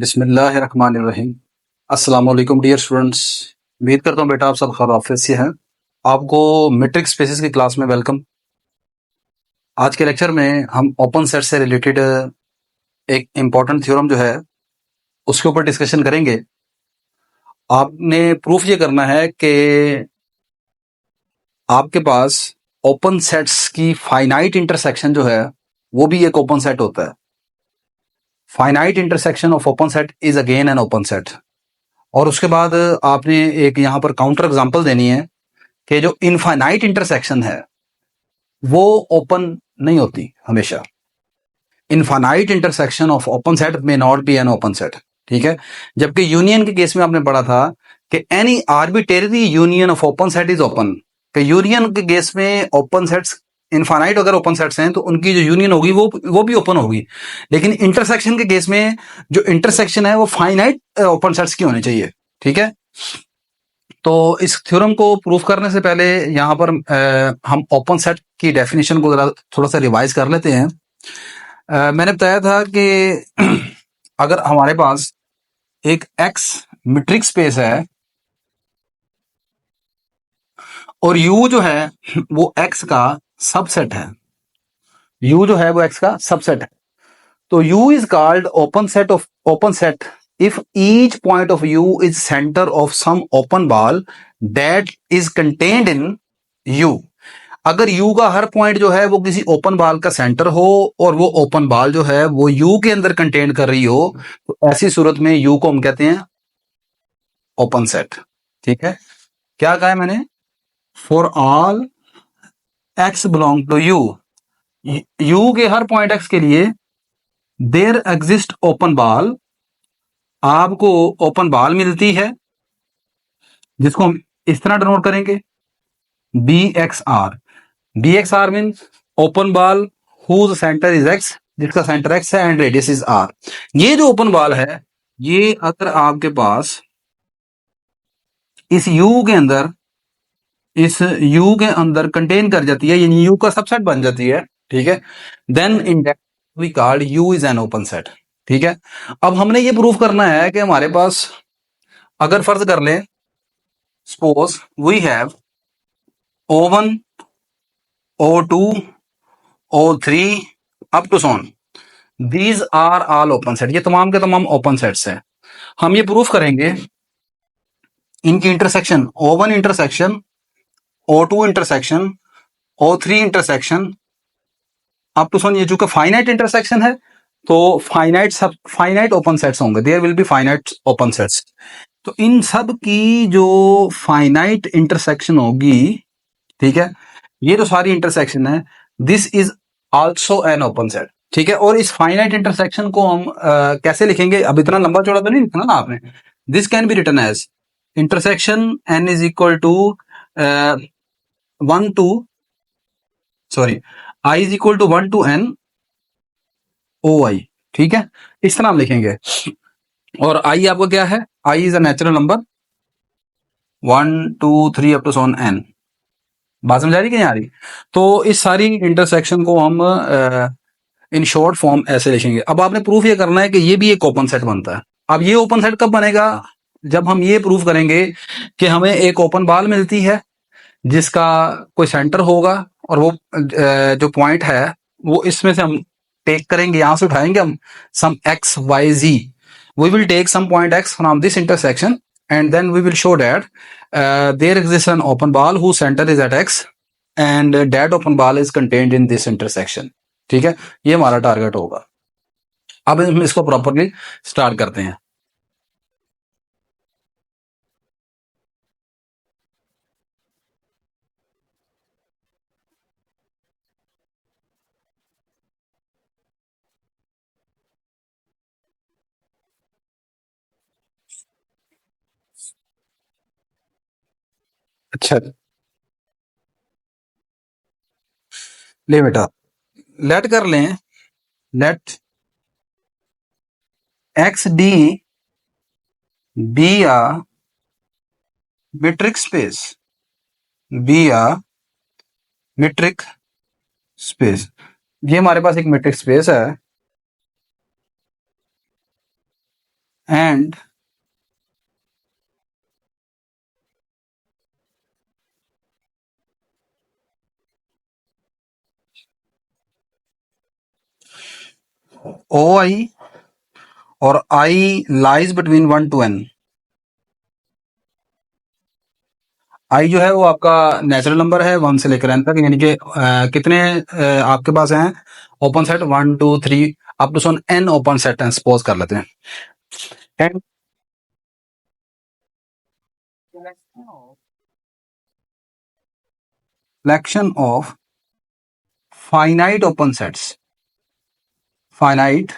बिस्मिल्लाहिर्रहमानिर्रहीम। अस्सलाम वालेकुम डियर स्टूडेंट्स। उम्मीद करता हूँ बेटा आप सब खैर आफियत से हैं। आपको मैट्रिक्स स्पेसेस की क्लास में वेलकम। आज के लेक्चर में हम ओपन सेट से रिलेटेड एक इम्पॉर्टेंट थ्योरम जो है उसके ऊपर डिस्कशन करेंगे। आपने प्रूफ ये करना है कि आपके पास ओपन सेट्स की फाइनाइट इंटरसेक्शन जो है वो भी एक ओपन सेट होता है। Finite intersection of open set is again an open set. और उसके बाद आपने एक यहाँ पर काउंटर एग्जांपल देनी है कि जो इनफाइनाइट इंटरसेक्शन है वो ओपन नहीं होती हमेशा। Infinite intersection of open set may not be N open set, ठीक है। जबकि यूनियन के केस में आपने पढ़ा था कि any arbitrary union of open set is open. कि यूनियन के केस में ओपन सेट्स इनफाइनाइट अगर ओपन सेट्स हैं तो उनकी जो यूनियन होगी वो भी ओपन होगी। लेकिन इंटरसेक्शन के केस में जो इंटरसेक्शन है वो फाइनाइट ओपन सेट्स की होनी चाहिए, ठीक है। तो इस थ्योरम को प्रूफ करने से पहले यहाँ पर हम ओपन सेट की डेफिनेशन को जरा थोड़ा सा रिवाइज कर लेते हैं। मैंने बताया था कि अगर हमारे पास एक एक्स मीट्रिक स्पेस है और यू जो है वो एक्स का सबसेट है, यू जो है वो एक्स का सबसेट है, तो you is called open set if each point of u is center of some open ball that is contained in u। अगर u का हर पॉइंट जो है वो किसी ओपन बॉल का सेंटर हो और वो ओपन बॉल जो है वो u के अंदर कंटेन कर रही हो तो ऐसी सूरत में u को हम कहते हैं ओपन सेट, ठीक है। क्या कहा है मैंने? For all x belong to u, u के हर पॉइंट x के लिए देयर एग्जिस्ट ओपन बॉल, आपको ओपन बॉल मिलती है जिसको हम इस तरह डिनोट करेंगे B X R. B X R mean open ball whose centre is x, जिसका सेंटर एक्स है एंड रेडियस इज आर। ये जो ओपन बॉल है ये अगर आपके पास इस यू के अंदर कंटेन कर जाती है, यानी यू का सबसेट बन जाती है, ठीक है, then in that we called u is an open set, ठीक है। अब हमने ये प्रूव करना है कि हमारे पास अगर फर्ज कर लें suppose we have O1 O2 O3 up to so on, these are all open set, ये तमाम के तमाम ओपन सेट्स हैं। हम ये प्रूफ करेंगे इनकी intersection O1 intersection O2 intersection O3 intersection up to so on, ये चूंकि फाइनाइट इंटरसेक्शन है तो फाइनाइट ओपन सेट्स होंगे, there will be finite open sets. तो इन सब की जो फाइनाइट इंटरसेक्शन होगी, ठीक है, ये जो सारी इंटरसेक्शन है this is also an open set, ठीक है। और इस फाइनाइट इंटरसेक्शन को हम कैसे लिखेंगे? अब इतना लंबा चौड़ा तो नहीं लिखना ना आपने। This can be written as intersection n is equal to one two sorry i is equal to 1 to n O i, ठीक है, इस तरह हम लिखेंगे। और आई आपका क्या है? I is a natural number 1 2 3 up to so on n। बात समझ आ रही कि नहीं आ रही? तो इस सारी इंटरसेक्शन को हम इन शॉर्ट फॉर्म ऐसे लिखेंगे। अब आपने प्रूफ ये करना है कि ये भी एक ओपन सेट बनता है। अब ये ओपन सेट कब बनेगा? जब हम ये प्रूफ करेंगे कि हमें एक ओपन बॉल मिलती है जिसका कोई सेंटर होगा और वो जो पॉइंट है वो इसमें से हम टेक करेंगे, यहां से उठाएंगे हम सम एक्स वाई जी, we will take some point x from this intersection and then we will show that there exist an open ball who centre is at x and that open ball is contained in this intersection, ठीक है। ये हमारा target होगा। अब हम इसको properly start करते हैं। अच्छा, ले बेटा, लेट कर लें, लेट एक्स डी बी आ metric space, बी आ metric space। ये हमारे पास एक metric space है एंड ओ आई और आई लाइज बिटवीन 1 to n। आई जो है वो आपका नेचुरल नंबर है 1 से लेकर n तक, यानी कि कितने आपके पास हैं open set, 1 2 3 up to so on n open set हैं, सपोज कर लेते हैं। And collection of finite open sets, finite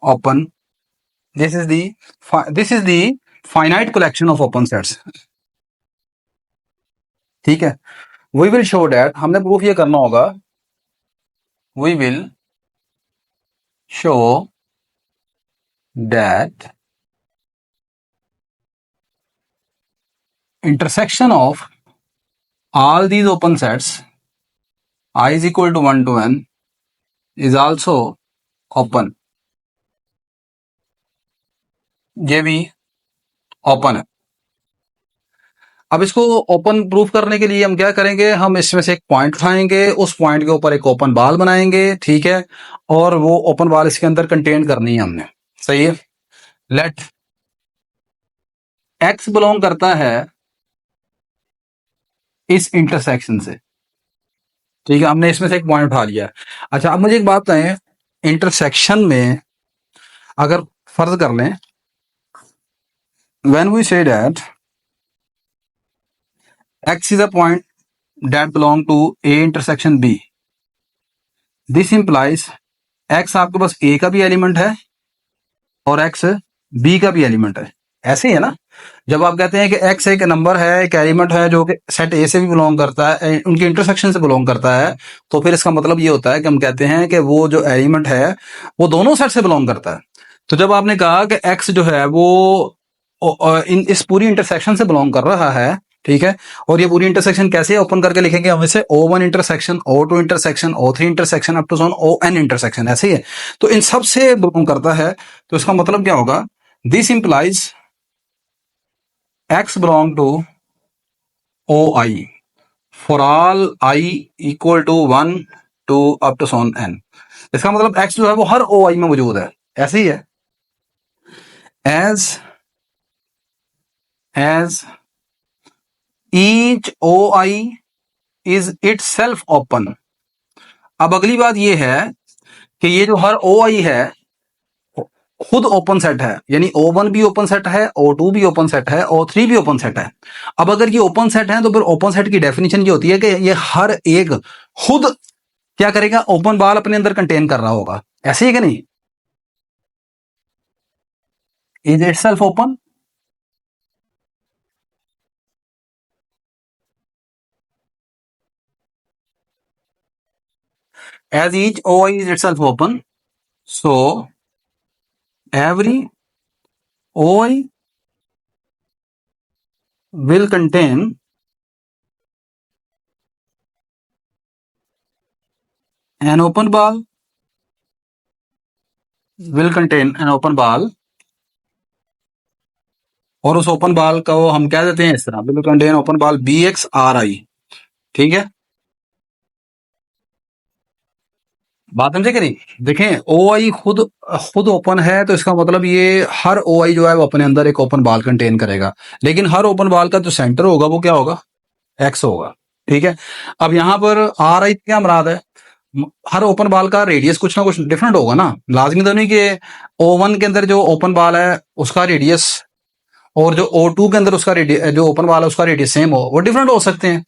open, this is the finite collection of open sets। ठीक है, वी विल शो डैट, हमने प्रूफ ये करना होगा, we will show that intersection of all these open sets I is equal to 1 to n is also open, ये भी open है। अब इसको ओपन प्रूफ करने के लिए हम क्या करेंगे, हम इसमें से एक पॉइंट उठाएंगे, उस पॉइंट के ऊपर एक ओपन बॉल बनाएंगे, ठीक है, और वो ओपन बॉल इसके अंदर कंटेन करनी है हमने, सही है। लेट एक्स बिलोंग करता है इस इंटरसेक्शन से, ठीक है, हमने इसमें से एक पॉइंट उठा लिया। अच्छा, अब मुझे एक बात बताएं, इंटरसेक्शन में अगर फर्ज कर लें, when we say that x is a point that belong to a intersection b, this implies x आपके पास a का भी एलिमेंट है और x b का भी एलिमेंट है, ऐसे ही है ना। जब आप कहते हैं कि x एक नंबर है, एक एलिमेंट है जो कि सेट a से भी बिलोंग करता है, उनके इंटरसेक्शन से बिलोंग करता है, तो फिर इसका मतलब ये होता है कि हम कहते हैं कि वो जो एलिमेंट है वो दोनों सेट से बिलोंग करता है। तो जब आपने कहा कि x जो है वो इन इस पूरी इंटरसेक्शन से बिलोंग कर रहा है, ठीक है, और ये पूरी इंटरसेक्शन कैसे ओपन करके लिखेंगे हम इसे, O1 intersection, O2 intersection, O3 intersection up to so on ON intersection, ऐसे ही है। तो इन सब से बिलोंग करता है, तो इसका मतलब क्या होगा, this implies x belong to OI for all i equal to 1 to up to so on n। इसका मतलब x जो है वो हर OI में मौजूद है, ऐसे ही है। As each OI is itself open। अब अगली बात ये है कि ये जो हर OI है खुद ओपन सेट है, यानी O1 भी ओपन सेट है, O2 भी ओपन सेट है, O3 भी ओपन सेट है। अब अगर ये ओपन सेट है तो फिर ओपन सेट की डेफिनेशन ये होती है कि ये हर एक खुद क्या करेगा, ओपन बॉल अपने अंदर कंटेन कर रहा होगा, ऐसे ही कि नहीं, is itself open. as each OI is itself open, so every OI will contain an open ball, will contain an open ball, और उस ओपन बॉल को हम क्या देते हैं इस तरह, will contain open ball BXRI, ठीक है। बात समझे कि नहीं, देखें OI खुद खुद ओपन है, तो इसका मतलब ये हर OI जो है वो अपने अंदर एक ओपन बॉल कंटेन करेगा, लेकिन हर ओपन बॉल का जो सेंटर होगा वो क्या होगा, X होगा, ठीक है। अब यहाँ पर RI क्या मराद है, हर ओपन बॉल का रेडियस कुछ ना कुछ डिफरेंट होगा ना, लाजमी तो नहीं कि O1 के अंदर जो ओपन बॉल है उसका रेडियस और जो O2 के अंदर उसका रेडियस, जो ओपन वाला उसका रेडियस सेम हो, वो डिफरेंट हो सकते हैं।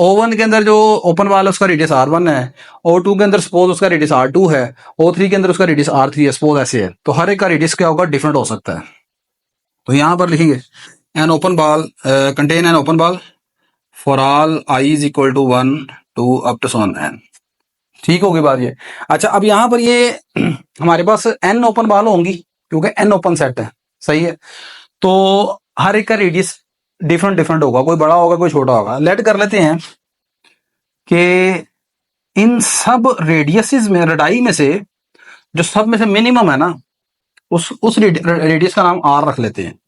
O1 के अंदर जो ओपन वाला उसका रेडियस R1 है, O2 के अंदर सपोज उसका रेडियस R2 है, O3 के अंदर उसका रेडियस R3 है, सपोज ऐसे है, तो हर एक का रेडियस क्या होगा, डिफरेंट हो सकता है। तो यहां पर लिखेंगे an open ball contain an open ball for all i is equal to 1 to up to so on n, ठीक होगी बात ये। अच्छा, अब यहां पर ये हमारे पास n ओपन बॉल होंगी क्योंकि n ओपन सेट है, सही है, तो हर एक का रेडियस डिफरेंट डिफरेंट होगा, कोई बड़ा होगा कोई छोटा होगा। लेट कर लेते हैं कि इन सब रेडियसेस में, रेडाई में से जो सब में से मिनिमम है ना, उस रेडियस का नाम आर रख लेते हैं।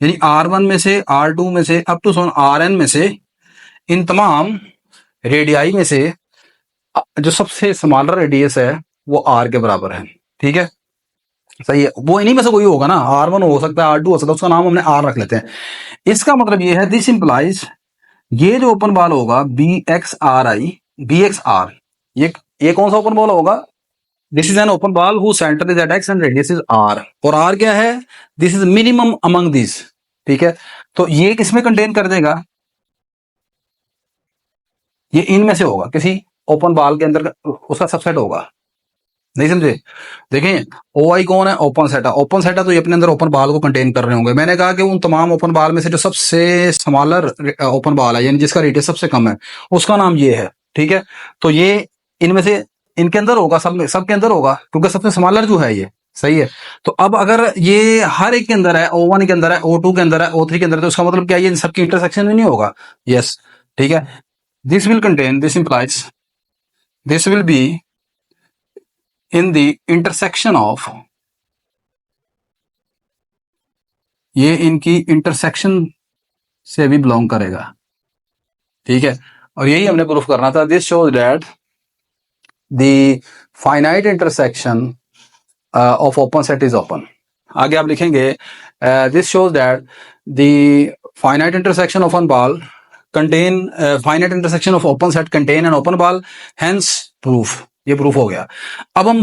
यानी R1 में से, R2 में से, अप टू Rn में से, इन तमाम रेडियाई में से जो सबसे स्मॉलर रेडियस है वो R के बराबर है। ठीक है, सही है। वो इन्हीं में से कोई होगा ना, R1 हो सकता है, R2 हो सकता है, उसका नाम हमने R रख लेते हैं। इसका मतलब ये है, दिस इंप्लाइज, ये जो ओपन बॉल होगा BXR, ये कौन सा ओपन बॉल होगा? This is an open ball who centre is at x and radius is R। और R क्या है? This is minimum among this. ठीक है, तो ये किसमें कंटेन कर देगा? ये इनमें से होगा, किसी ओपन बॉल के अंदर उसका सबसेट होगा। नहीं समझे? देखें, ओ आई कौन है? ओपन सेट है। ओपन सेट है तो ये अपने अंदर ओपन बॉल को कंटेन कर रहे होंगे। मैंने कहा कि उन तमाम ओपन बॉल में से जो सबसे स्मॉलर ओपन बॉल है, यानी जिसका रेडियस सबसे कम है, उसका नाम ये है। ठीक है, तो ये इनमें से इनके अंदर होगा, सब में, सबके अंदर होगा, क्योंकि सबसे स्मॉलर जो है ये। सही है। तो अब अगर ये हर एक के अंदर है, O1 के अंदर है, O2 के अंदर है, O3 के अंदर है, तो उसका मतलब क्या, ये इन सबकी इंटरसेक्शन में नहीं होगा? यस। ठीक है, this will contain, this implies, this will be in the intersection of, ये इनकी इंटरसेक्शन से भी बिलोंग करेगा। ठीक है, और यही हमने प्रूफ करना था। This shows that the finite intersection of open set is open. आगे आप लिखेंगे, this shows that the finite intersection of an ball contain, finite intersection of open set contain an open ball, hence proof. ये proof हो गया। अब हम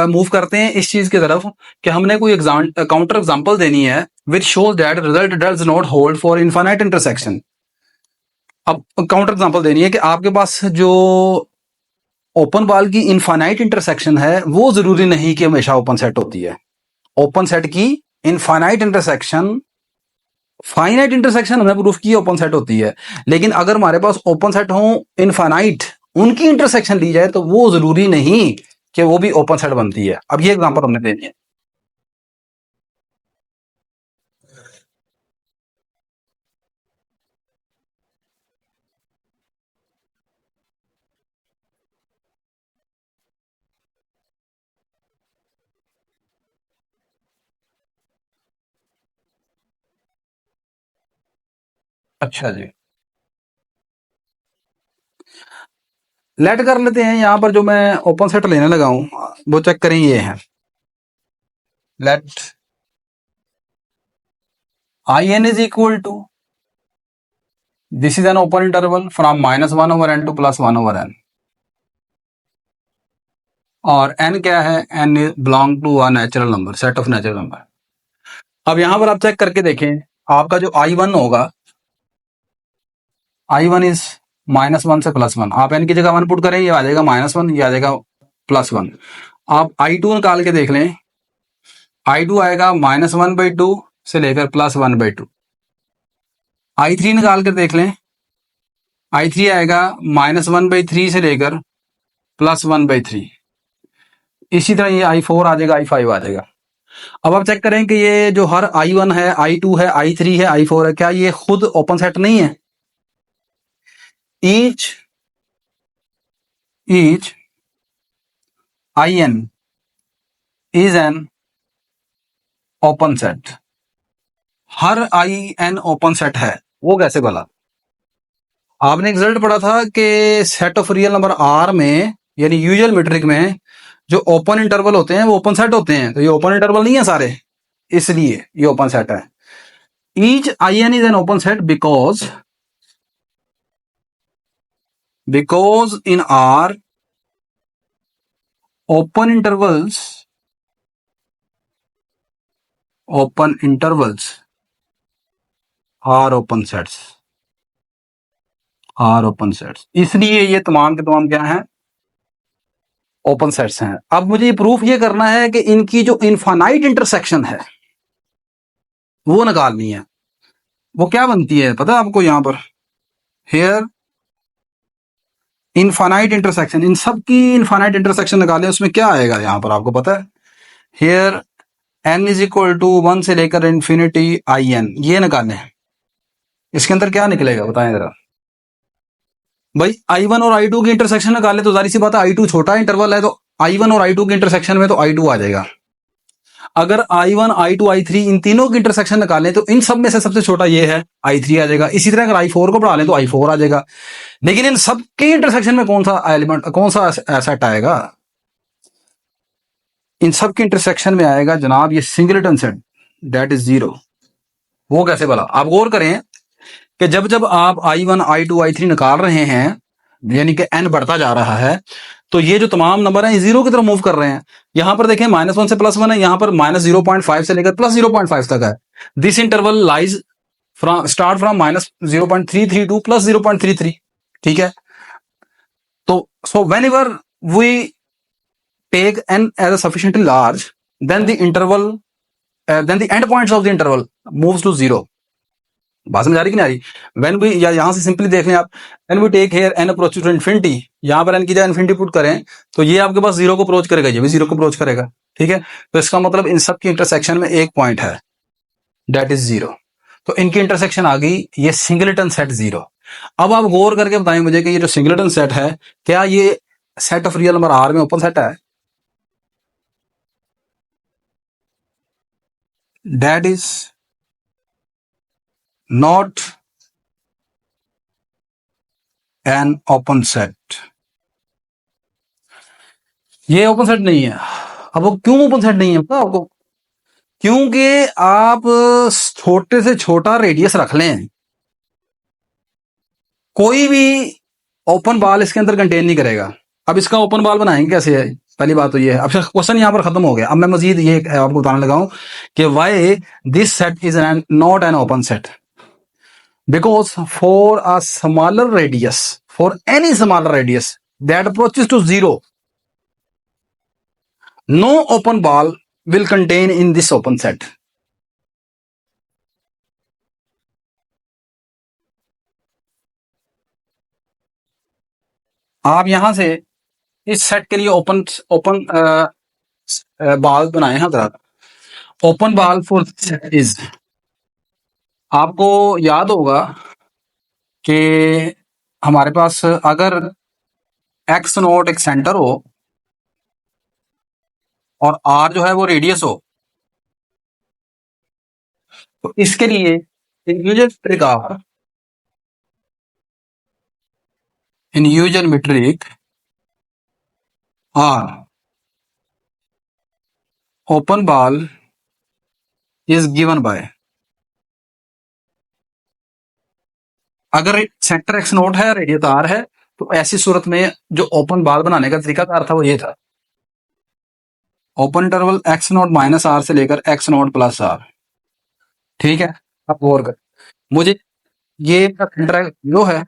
move करते हैं इस चीज की तरफ कि हमने कोई काउंटर एग्जांपल देनी है which shows that result does not hold for infinite intersection. अब काउंटर एग्जांपल देनी है कि आपके पास जो ओपन बॉल की इनफाइनाइट इंटरसेक्शन है वो जरूरी नहीं कि हमेशा ओपन सेट होती है। ओपन सेट की इनफाइनाइट इंटरसेक्शन, फाइनाइट इंटरसेक्शन हमने प्रूफ की ओपन सेट होती है, लेकिन अगर हमारे पास ओपन सेट हो इनफाइनाइट, उनकी इंटरसेक्शन ली जाए तो वो जरूरी नहीं कि वो भी ओपन सेट बनती है। अब ये एग्जांपल हमने देनी है। अच्छा जी, लेट कर लेते हैं। यहां पर जो मैं ओपन सेट लेने लगा हूं वो चेक करें, ये है, let I n is equal to, this is an open interval from -1/n to +1/n, और n क्या है? n belong to a natural number, set of natural number. अब यहां पर आप चेक करके देखें, आपका जो I1 होगा, I1 इज -1 से +1। आप n की जगह 1 पुट करें, ये आ जाएगा -1, ये आ जाएगा +1। आप I2 निकाल के देख लें, I2 आएगा -1/2 से लेकर +1/2। I3 निकाल कर देख लें, I3 आएगा -1/3 से लेकर +1/3। इसी तरह ये I4 आ जाएगा, I5 आ जाएगा। अब आप चेक करें कि ये जो हर I1 है, I2 है, I3 है, I4 है, क्या ये खुद ओपन सेट नहीं है? Each IN is an open set. Her IN open set है। वो कैसे बोला? आपने एक रिजल्ट पढ़ा था कि set of real number R में, यानी यूजुअल मीट्रिक में, जो ओपन इंटरवल होते हैं वो ओपन सेट होते हैं। तो ये ओपन इंटरवल नहीं है सारे, इसलिए ये ओपन सेट है। Each IN is an open set because in R open intervals are open sets, are open sets, इसलिए ये तमाम के तमाम क्या हैं? ओपन सेट्स हैं। अब मुझे प्रूफ ये करना है कि इनकी जो इनफाइनाइट इंटरसेक्शन है वो निकालनी है। वो क्या बनती है पता है आपको? यहां पर हेयर इनफाइनाइट इंटरसेक्शन, इन सब की इनफाइनाइट इंटरसेक्शन निकालें, उसमें क्या आएगा यहां पर आपको पता है? Here n is equal to 1 से लेकर इंफिनिटी IN, ये निकालें। इसके अंदर क्या निकलेगा बताएं जरा भाई? I1 और I2 की इंटरसेक्शन निकाले तो जारी सी बात है, I2 छोटा इंटरवल है तो I1 और I2 की इंटरसेक्शन में तो I2 आ जाएगा। अगर I1 I2 I3 इन तीनों की इंटरसेक्शन निकालें तो इन सब में से सबसे छोटा ये है, I3 आ जाएगा। इसी तरह अगर I4 को बढ़ा लें तो I4 आ जाएगा। लेकिन इन सब के इंटरसेक्शन में कौन सा एलिमेंट, कौन सा सेट आएगा? इन सब के इंटरसेक्शन में आएगा जनाब ये सिंगलेटन सेट, दैट इज 0। वो कैसे भला? आप गौर करें कि जब जब आप I1 I2 I3 निकाल रहे हैं, यानी कि n बढ़ता जा रहा है, तो ये जो तमाम नंबर हैं जीरो की तरफ मूव कर रहे हैं। यहां पर देखें -1 से +1 है, यहां पर -0.5 से लेकर +0.5 तक है। This interval lies from start from -0.332 to +0.33। ठीक है, तो so whenever we take n as a sufficiently large, then the interval then the end points of the interval moves to 0। बात समझ आ रही कि नहीं आ रही? व्हेन वी, या यहां से सिंपली देख लें आप, when we take here n approach to infinity, यहां पर n की जगह इन्फिनिटी पुट करें तो ये आपके पास 0 को अप्रोच करेगा, ये भी 0 को अप्रोच करेगा। ठीक है, तो इसका मतलब इन सब की इंटरसेक्शन में एक पॉइंट है, दैट इज 0। तो इनकी इंटरसेक्शन आ गई ये सिंगलेटन सेट 0। अब आप गौर करके बताएं मुझे कि ये जो सिंगलेटन सेट है, क्या ये set of real number R में ओपन सेट है? That is not an open set. ये ओपन सेट नहीं है। अब वो क्यों ओपन सेट नहीं है पता आपको? क्योंकि आप छोटे से छोटा रेडियस रख लें, कोई भी ओपन बॉल इसके अंदर कंटेन नहीं करेगा। अब इसका ओपन बॉल बनाएंगे कैसे है? पहली बात तो ये है। अब क्वेश्चन यहां पर खत्म हो गया। अब मैं मजीद ये आपको बताने लगा हूं कि why this set is not an open set, because for a smaller radius, for any smaller radius that approaches to 0, no open ball will contain in this open set। आप यहां से इस सेट के लिए ओपन ओपन बॉल बनाए हैं जरा। Open ball for set is, आपको याद होगा कि हमारे पास अगर एक्स नोट एक सेंटर हो और आर जो है वो रेडियस हो, तो इसके लिए in usual metric r open ball is given by, अगर सेंटर एक्स नोट है, रेडियस आर है, तो ऐसी सूरत में जो ओपन बॉल बनाने का तरीकाकार था वो ये था, open interval x naught minus r से लेकर एक्स नोट प्लस आर। ठीक है, अब गौर कर, मुझे ये सेंटर जीरो है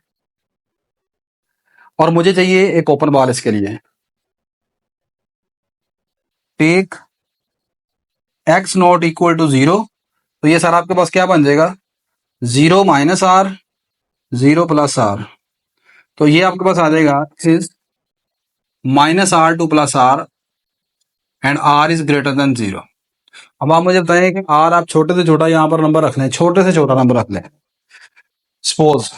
और मुझे चाहिए एक ओपन बॉल इसके लिए। Take x naught equal to 0, तो ये सारा आपके पास क्या बन जाएगा? 0 माइनस आर, 0 प्लस आर। तो ये आपके पास आ जाएगा -r to +r and r is greater than 0। अब आप मुझे बताएं कि r आप छोटे से छोटा यहां पर नंबर रख लें, छोटे से छोटा नंबर रख लें। सपोज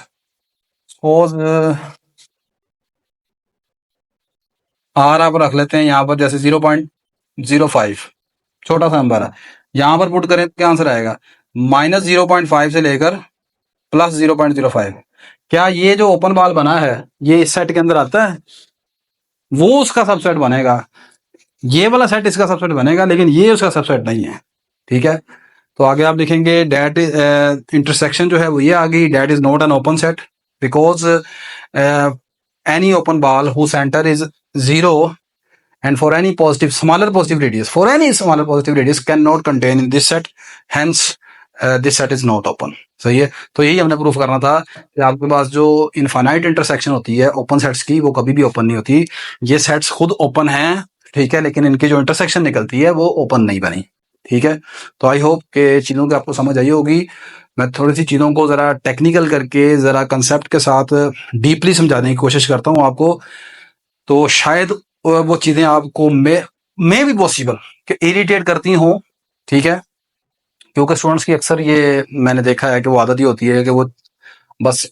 r आप रख लेते हैं यहां पर जैसे 0.05, छोटा सा नंबर है। यहां पर पुट करें तो क्या आंसर आएगा? -0.5 से लेकर +0.05। क्या ये जो ओपन बॉल बना है ये इस सेट के अंदर आता है? वो उसका सबसेट बनेगा, ये वाला सेट इसका सबसेट बनेगा, लेकिन ये उसका सबसेट नहीं है। ठीक है, तो आगे आप लिखेंगे डेट इंटरसेक्शन जो है वो ये आ गई, that is not an open set because any open ball who centre is 0 and for any positive smaller positive radius, for any smaller positive radius cannot contain in this set, hence this set is not open। सही है, तो यही हमने proof करना था कि आपके पास जो इनफाइनाइट इंटरसेक्शन होती है ओपन सेट्स की वो कभी भी ओपन नहीं होती। ये सेट्स खुद ओपन हैं, ठीक है, लेकिन इनकी जो इंटरसेक्शन निकलती है वो ओपन नहीं बनी। ठीक है, तो आई होप कि चीज़ों की आपको समझ आई होगी। मैं थोड़ी सी चीज़ों को ज़रा टेक्निकल करके ज़रा कंसेप्ट के साथ डीपली समझाने की कोशिश करता हूँ आपको, तो शायद वो चीज़ें आपको मे भी पॉसिबल कि इरिटेट करती हों। ठीक है, क्योंकि स्टूडेंट्स की अक्सर ये मैंने देखा है कि वो आदत ही होती है कि वो बस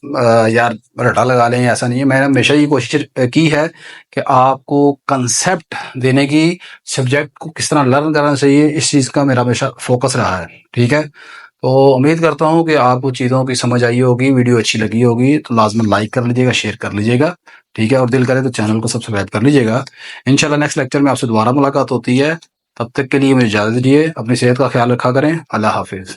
यार रटा लगा लें, ऐसा नहीं है। मैंने हमेशा ये कोशिश की है कि आपको कंसेप्ट देने की, सब्जेक्ट को किस तरह लर्न करना चाहिए, इस चीज़ का मेरा हमेशा फोकस रहा है। ठीक है, तो उम्मीद करता हूँ कि आपको चीज़ों की समझ आई होगी, वीडियो अच्छी लगी होगी तो लाजमन लाइक कर लीजिएगा, शेयर कर लीजिएगा। ठीक है, और दिल करे तो चैनल को सब्सक्राइब कर लीजिएगा। इंशाल्लाह नेक्स्ट लेक्चर में आपसे दोबारा मुलाकात होती है। तब तक के लिए मुझे इजाज़त दीजिए। अपनी सेहत का ख्याल रखा करें। अल्लाह हाफिज़।